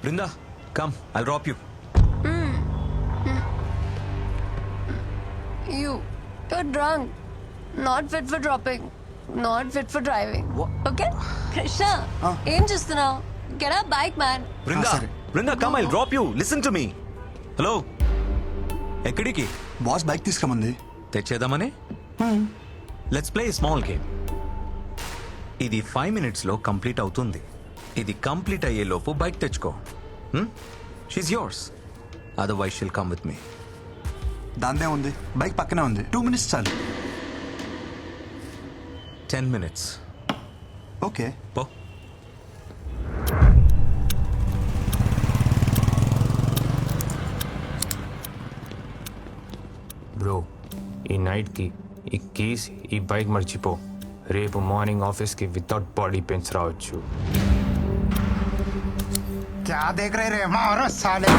Brinda, come. I'll drop you. You're drunk. Not fit for dropping. Not fit for driving. What? Okay? Krishna, ఏం చూస్తున్నావు? Get up bike, man. Brinda, sorry. Brinda, come. I'll drop you. Listen to me. Hello. ఎక్కడికి? Boss bike తీసుకురమంది. తెచ్చేద్దామని? Let's play small game. ఇది 5 minutes లో complete అవుతుంది. ఇది complete అయ్యే లోపు బైక్ తెచ్చుకో. She yours. Otherwise she'll come with me. దాందే ఉంది, బైక్ పక్కనే ఉంది. 2 minutes చాలు. 10 minutes. ఓకే. పో. బ్రో, ఈ నైట్కి ఈ కేస్ ఈ బైక్ మర్చిపో. రేపు మార్నింగ్ ఆఫీస్కి వితౌట్ బాడీ పెయిన్స్ రావచ్చు. क्या देख रहे रे मारो साले.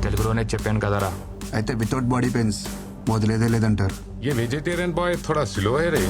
తెలుగులోనే చెప్పాను కదరా. అయితే వితౌట్ బాడీ పెయిన్స్ వదిలేదే లేదంటారు. ये वेजिटेरियन बॉय थोड़ा स्लो है रे.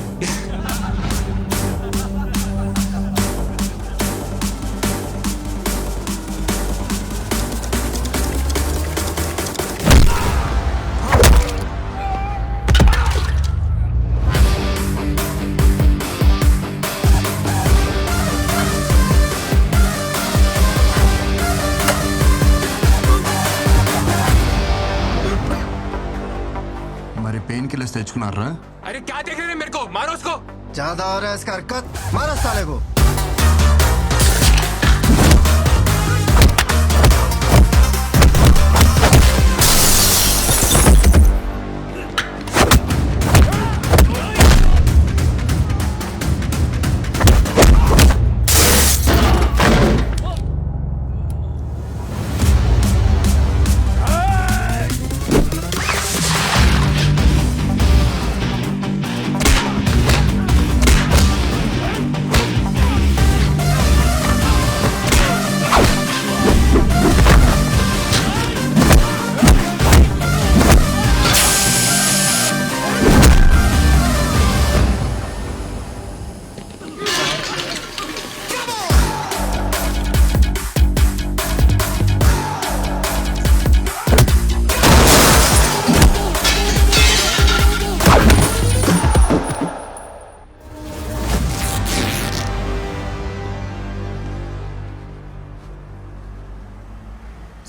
మరి పెయిన్ కిల్లర్స్ తెచ్చుకున్నారా? అరే క్యా దేఖ్ రहे हैं मेरे को? मारो उसको. ज्यादा हो रहा है इसका हरकत. मारो साले को.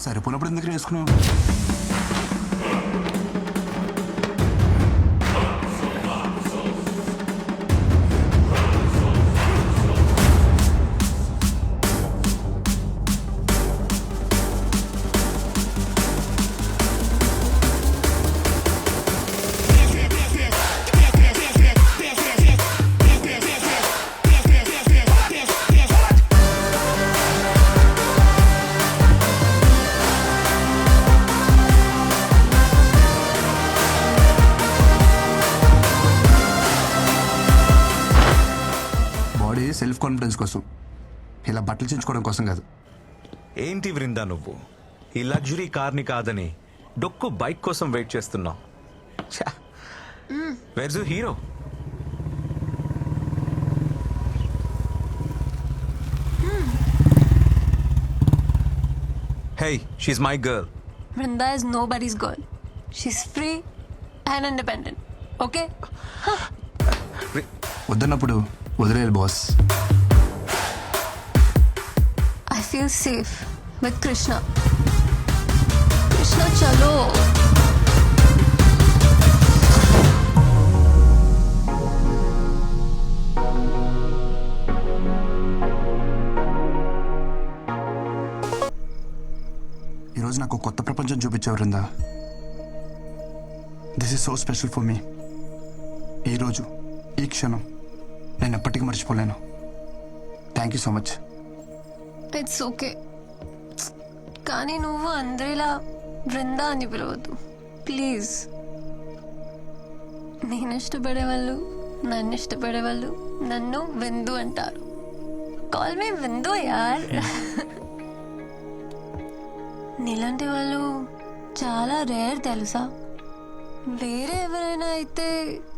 సరిపోయినప్పుడు ఎందుకు వేసుకున్నావు? సెల్ఫ్ కాన్ఫిడెన్స్ కోసం, ఇలా బట్టలు చించుకోవడం కోసం కాదు. ఏంటి వృందా నువ్వు ఈ లగ్జరీ కార్ని కాదని డొక్కు బైక్ కోసం వెయిట్ చేస్తున్నావు? Where's your hero? Hey, she's my girl. Brinda is nobody's girl. She's free and independent. Okay? వద్దన్నప్పుడు వదిలేయాలి boss. I feel safe with Krishna. Krishna, chalo. ఈరోజు నాకు కొత్త ప్రపంచం చూపించావు Vrinda. This is so special for me. ఈరోజు ఈ క్షణం నేను ఎప్పటికీ మర్చిపోలేను. Thank you so much. It's okay. కానీ నువ్వు అందరిలా బృందా అని పిలవద్దు ప్లీజ్. నేను ఇష్టపడే వాళ్ళు, నన్ను ఇష్టపడే వాళ్ళు నన్ను విందు అంటారు. కాల్ మీ విందు యార్. నీలాంటి వాళ్ళు చాలా రేర్ తెలుసా. వేరే ఎవరైనా అయితే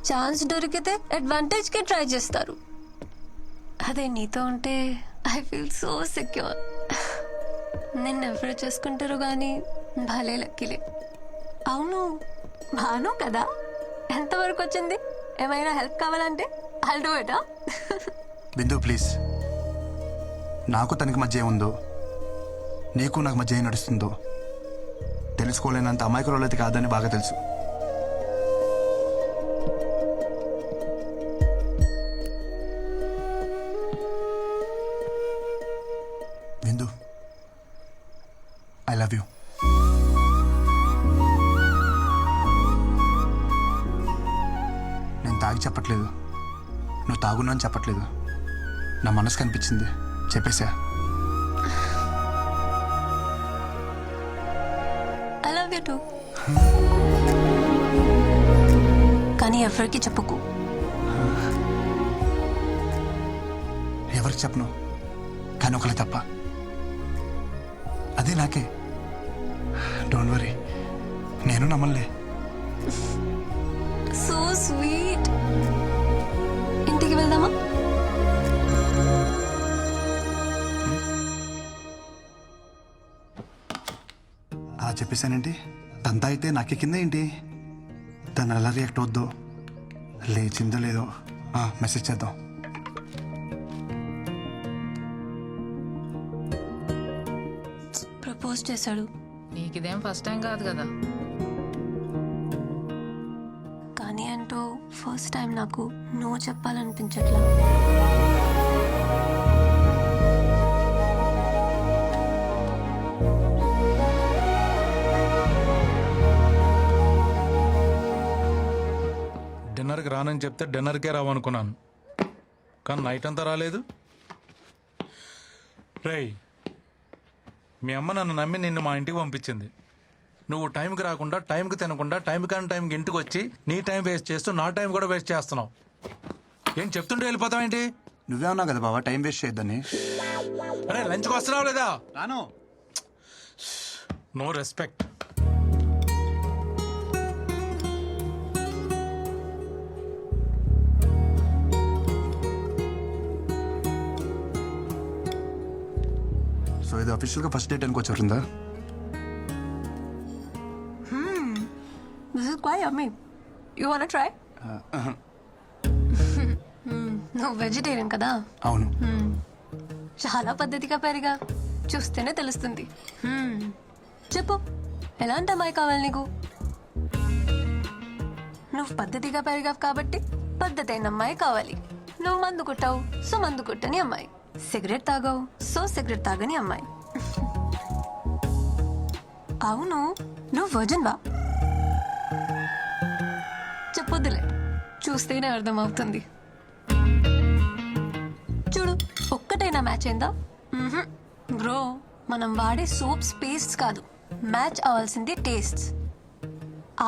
ఛాన్స్ దొరికితే అడ్వాంటేజ్ కి ట్రై చేస్తారు. అదే నీతో ఉంటే ఐ ఫీల్ సో సెక్యూర్. నిన్ను ఎవరు చేసుకుంటారు కానీ భలే లక్కీలే. అవును, భాను కదా, ఎంతవరకు వచ్చింది? ఏమైనా హెల్ప్ కావాలంటే I'll do it. Bindu please, నాకు తనకి మధ్య ఏముందో నీకు నాకు మధ్య ఏం నడుస్తుందో తెలుసుకోలేనంత అమాయకురాలైతే కాదని బాగా తెలుసు. బిందు, ఐ లవ్ యూ. నేను తాగి చెప్పట్లేదు, నువ్వు తాగున్నా అని చెప్పట్లేదు. నా మనసు కనిపించింది, చెప్పేశా. I love you too. కానీ ఎవరికి చెప్పుకో. ఎవరికి చెప్పను, కానీ ఒకరికి తప్ప. అదే నాకే. డోంట్ వరీ, నేను నమ్మలే. So sweet. ఇంటికి వెళ్దామా? అలా చెప్పేశానేంటి? తంతా అయితే నాకే కింద ఏంటి? తను ఎలా రియాక్ట్ అవుద్దో, లేచిందో లేదో మెసేజ్ చేద్దాం. ప్రపోజ్ చేశాడు. నీకిదేం ఫస్ట్ టైం కాదు కదా. కానీ అంటూ ఫస్ట్ టైం నాకు నో చెప్పాలనిపించట్లా. డిన్నర్కి రానని చెప్తే డిన్నర్కే రావనుకున్నాను, కానీ నైట్ అంతా రాలేదు. రేయ్, మీ అమ్మ నన్ను నమ్మి నిన్ను మా ఇంటికి పంపించింది. నువ్వు టైంకి రాకుండా, టైంకి తినకుండా, టైం కానీ టైంకి ఇంటికి వచ్చి నీ టైం వేస్ట్ చేస్తూ నా టైం కూడా వేస్ట్ చేస్తున్నావు. ఏం చెప్తుంటే వెళ్ళిపోతావేంటి? నువ్వే ఉన్నావు కదా బాబా టైం వేస్ట్ చేయొద్దని. అరే లంచ్కి వస్తున్నావు లేదా? రాను. No respect. సో ఇది అఫీషియల్గా ఫస్ట్ డేట్ అనుకోవచ్చు వరిందా? This is quite yummy. You wanna try? నువ్వు వెజిటేరియన్ కదా? అవును. చాలా పద్ధతిగా పెరిగా, చూస్తేనే తెలుస్తుంది. చెప్పు, ఎలాంటి అమ్మాయి కావాలి నీకు? నువ్వు పద్ధతిగా పెరిగావు కాబట్టి పద్ధతి అయిన అమ్మాయి కావాలి. నువ్వు మందు కొట్టావు, సో మందు కొట్టని అమ్మాయి. సిగరెట్ తాగావు, సో సిగరెట్ తాగని అమ్మాయి. అవును, నువ్వు వర్జిన్ వా? చెప్పొద్దులే, చూస్తేనే అర్థమవుతుంది. చూడు, ఒక్కటైనా మ్యాచ్ అయిందా? బ్రో, మనం వాడే సోప్స్ పేస్ట్స్ కాదు, మ్యాచ్ అవ్వాల్సింది టేస్ట్స్.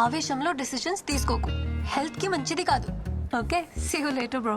ఆవేశంలో డెసిషన్స్ తీసుకోకు, హెల్త్ కి మంచిది కాదు. Okay, see you later bro.